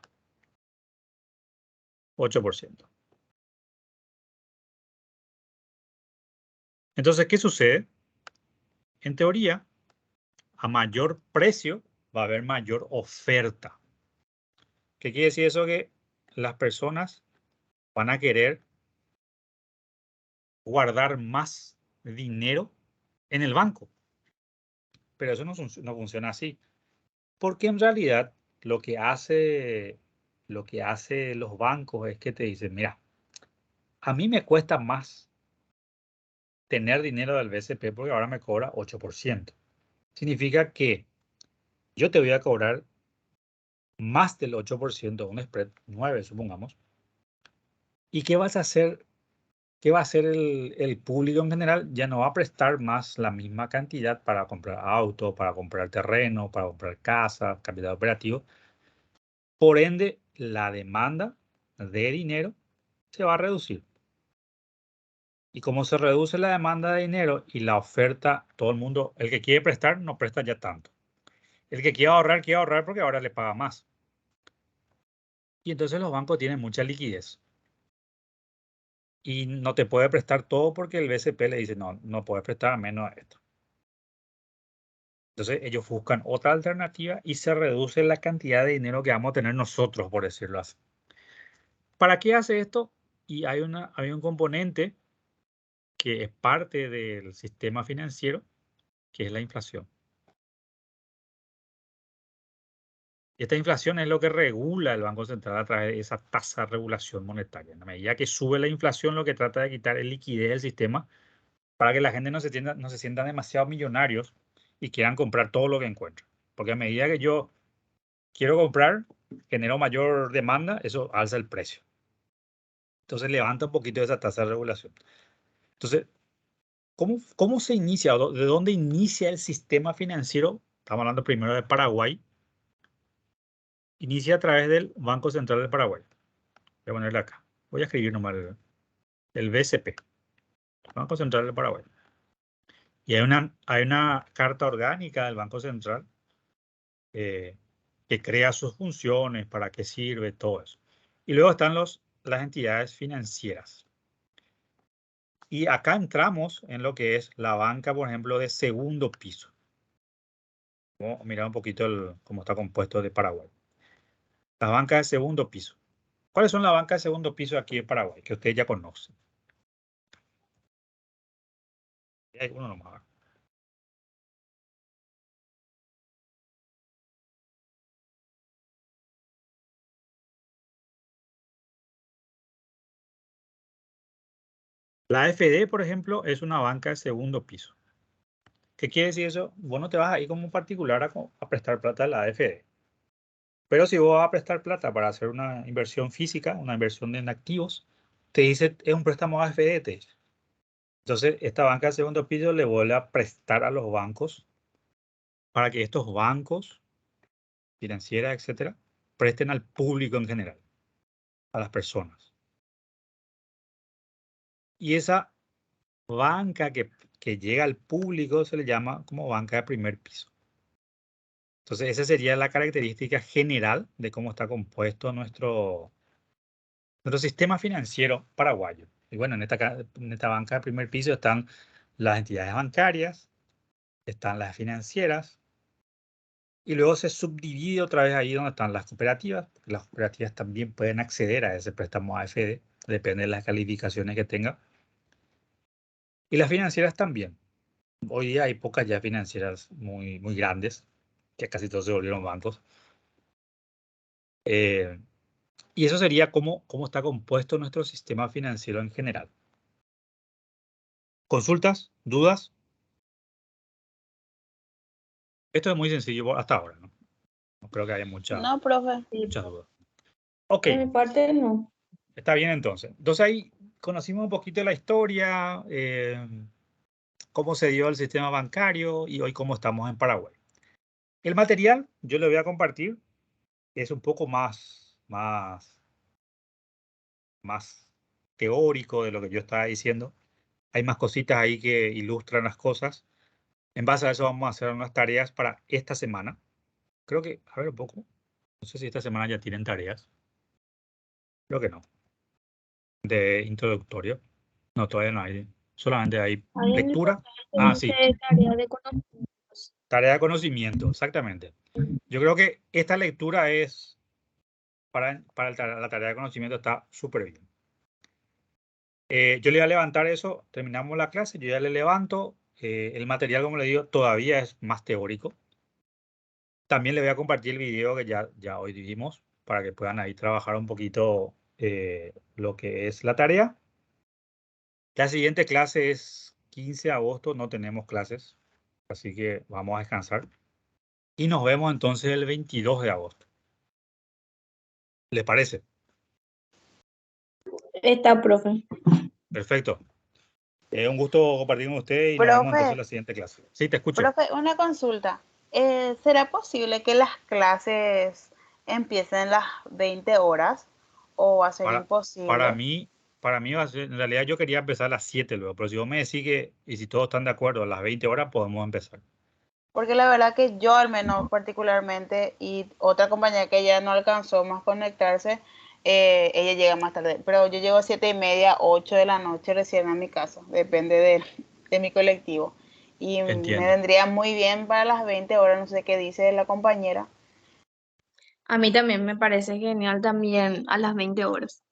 8%. Entonces, ¿qué sucede? En teoría, a mayor precio va a haber mayor oferta. ¿Qué quiere decir eso? Que las personas van a querer guardar más dinero en el banco. Pero eso no funciona así. Porque en realidad lo que hace los bancos es que te dicen, mira, a mí me cuesta más tener dinero del BCP porque ahora me cobra 8%. Significa que yo te voy a cobrar más del 8%, un spread 9, supongamos. ¿Y qué vas a hacer? ¿Qué va a hacer el público en general? Ya no va a prestar más la misma cantidad para comprar auto, para comprar terreno, para comprar casa, capital operativo. Por ende, la demanda de dinero se va a reducir. Y como se reduce la demanda de dinero y la oferta, todo el mundo, el que quiere prestar, no presta ya tanto. El que quiere ahorrar porque ahora le paga más. Y entonces los bancos tienen mucha liquidez. Y no te puede prestar todo porque el BCP le dice, no, no puedes prestar a menos de esto. Entonces ellos buscan otra alternativa y se reduce la cantidad de dinero que vamos a tener nosotros, por decirlo así. ¿Para qué hace esto? Y hay un componente que es parte del sistema financiero, que es la inflación. Y esta inflación es lo que regula el Banco Central a través de esa tasa de regulación monetaria. En la medida que sube la inflación, lo que trata de quitar es liquidez del sistema para que la gente no se sienta demasiado millonarios y quieran comprar todo lo que encuentren. Porque a medida que yo quiero comprar, genero mayor demanda, eso alza el precio. Entonces levanta un poquito esa tasa de regulación. Entonces, ¿cómo se inicia? ¿De dónde inicia el sistema financiero? Estamos hablando primero de Paraguay. Inicia a través del Banco Central del Paraguay. Voy a ponerle acá. Voy a escribir nomás el BCP, Banco Central del Paraguay. Y hay una carta orgánica del Banco Central que crea sus funciones, para qué sirve, todo eso. Y luego están las entidades financieras. Y acá entramos en lo que es la banca, por ejemplo, de segundo piso. Vamos a mirar un poquito cómo está compuesto de Paraguay. Las bancas de segundo piso. ¿Cuáles son las bancas de segundo piso aquí en Paraguay? Que ustedes ya conocen. Hay uno nomás. La AFD, por ejemplo, es una banca de segundo piso. ¿Qué quiere decir eso? Vos no te vas a ir como particular a prestar plata a la AFD. Pero si vos vas a prestar plata para hacer una inversión física, una inversión en activos, te dice, es un préstamo AFD, te dice. Entonces, esta banca de segundo piso le vuelve a prestar a los bancos para que estos bancos, financieras, etcétera, presten al público en general, a las personas. Y esa banca que llega al público se le llama como banca de primer piso. Entonces, esa sería la característica general de cómo está compuesto nuestro sistema financiero paraguayo. Y bueno, en esta banca de primer piso están las entidades bancarias, están las financieras, y luego se subdivide otra vez ahí donde están las cooperativas, porque las cooperativas también pueden acceder a ese préstamo AFD, depende de las calificaciones que tenga. Y las financieras también. Hoy día hay pocas ya financieras muy, muy grandes, que casi todos se volvieron bancos. Y eso sería cómo está compuesto nuestro sistema financiero en general. ¿Consultas? ¿Dudas? Esto es muy sencillo hasta ahora, ¿no? No creo que haya muchas
profe.
dudas. Ok,
De mi parte, no.
está bien entonces. Entonces ahí conocimos un poquito la historia, cómo se dio el sistema bancario y hoy cómo estamos en Paraguay. El material yo le voy a compartir, es un poco más teórico de lo que yo estaba diciendo. Hay más cositas ahí que ilustran las cosas. En base a eso vamos a hacer unas tareas para esta semana. Creo que, a ver un poco, no sé si esta semana ya tienen tareas. Creo que no. De introductorio. No, todavía no hay. Solamente hay
Hay en el
lectura.
portal
Sí.
de tarea de conocimientos.
Tarea de conocimiento, exactamente. Yo creo que esta lectura es para la tarea de conocimiento está súper bien. Yo le voy a levantar eso, terminamos la clase, yo ya le levanto. El material, como le digo, todavía es más teórico. También le voy a compartir el video que ya hoy vimos para que puedan ahí trabajar un poquito lo que es la tarea. La siguiente clase es 15 de agosto no tenemos clases, así que vamos a descansar. Y nos vemos entonces el 22 de agosto. ¿Les parece?
Está, profe.
Perfecto. Un gusto compartir con ustedes y nos vemos entonces en la siguiente clase. Sí, te escucho.
Profe, una consulta. ¿Será posible que las clases empiecen las 20 horas o va a ser imposible?
Para mí va a ser, en realidad yo quería empezar a las 7 luego, pero si vos me decís que, y si todos están de acuerdo, a las 20 horas podemos empezar.
Porque la verdad que yo al menos particularmente y otra compañera que ya no alcanzó más conectarse, ella llega más tarde. Pero yo llego a 7:30, 8 de la noche recién a mi casa, depende de mi colectivo. Y
Entiendo.
me vendría muy bien para las 20 horas, no sé qué dice la compañera.
A mí también me parece genial también a las 20 horas.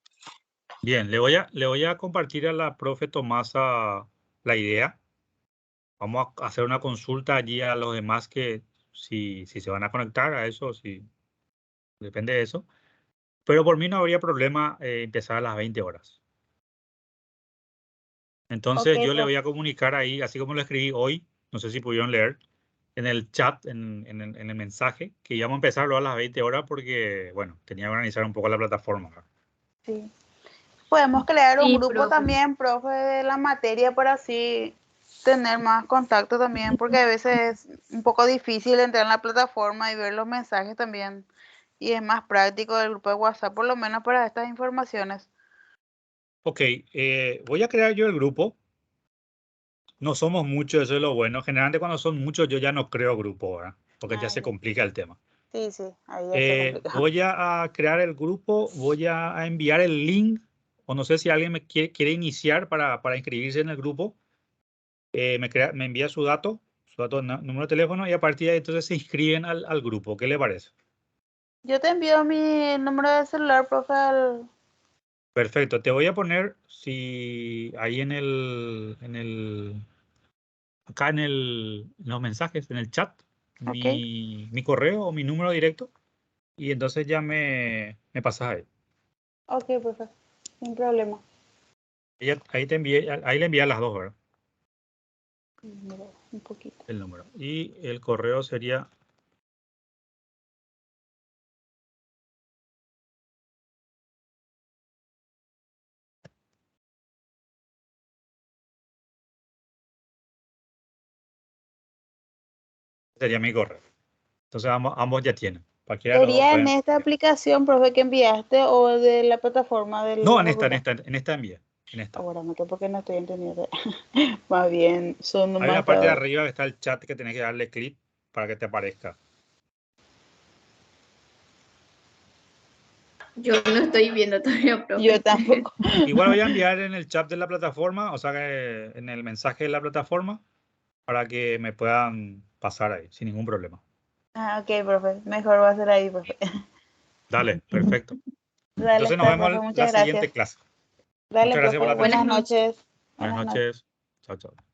Bien, le voy a compartir a la profe Tomasa la idea. Vamos a hacer una consulta allí a los demás que si se van a conectar a eso, si depende de eso. Pero por mí no habría problema empezar a las 20 horas. Entonces
Ok,
yo le voy
profe.
a comunicar ahí, así como lo escribí hoy, no sé si pudieron leer, en el chat, en el mensaje, que íbamos a empezarlo a las 20 horas porque, bueno, tenía que organizar un poco la plataforma.
Sí. Podemos crear un
Sí,
grupo
profe.
también, profe, de la materia para así tener más contacto también, porque a veces es un poco difícil entrar en la plataforma y ver los mensajes también. Y es más práctico el grupo de WhatsApp, por lo menos para estas informaciones.
Ok, voy a crear yo el grupo. No somos muchos, eso es lo bueno. Generalmente cuando son muchos yo ya no creo grupo, ¿verdad? Porque ya
Ah,
se
ya.
complica el tema.
Sí, sí, ahí ya se complica.
Voy a crear el grupo, voy a enviar el link, o no sé si alguien me quiere iniciar para inscribirse en el grupo. Me envía su dato, número de teléfono, y a partir de ahí entonces se inscriben al grupo. ¿Qué le parece?
Yo te envío mi número de celular, profe,
Perfecto. Te voy a poner, si ahí acá en los mensajes, en el chat,
ok.
mi correo o mi número directo, y entonces ya me pasas ahí.
Ok, profe, sin problema.
Ahí le envié a las dos, ¿verdad?
Mira, un poquito.
El número. Y el correo sería... Sería mi correo. Entonces ambos ya tienen. Cualquiera de los dos
¿Sería en
pueden...
esta aplicación, profe, que enviaste o de la plataforma del
No,
grupo?
en esta envía. En esta.
Ahora me quedo porque no estoy entendiendo. Más bien, son
Hay una
nomás
parte de
para...
arriba que está el chat que tenés que darle clic para que te aparezca.
Yo no estoy viendo todavía,
Yo
profe.
tampoco.
Igual voy a enviar en el chat de la plataforma, o sea, en el mensaje de la plataforma, para que me puedan pasar ahí, sin ningún problema.
Ah, ok, profe. Mejor va a ser ahí, profe.
Dale, perfecto.
Dale,
Entonces nos
está,
vemos
profe.
la
Muchas
siguiente
gracias.
clase.
Dale,
Muchas gracias por
profe.
la
Buenas
Buenas
atención.
noches.
noches.
Buenas
Buenas noches.
noches. Chao, chao.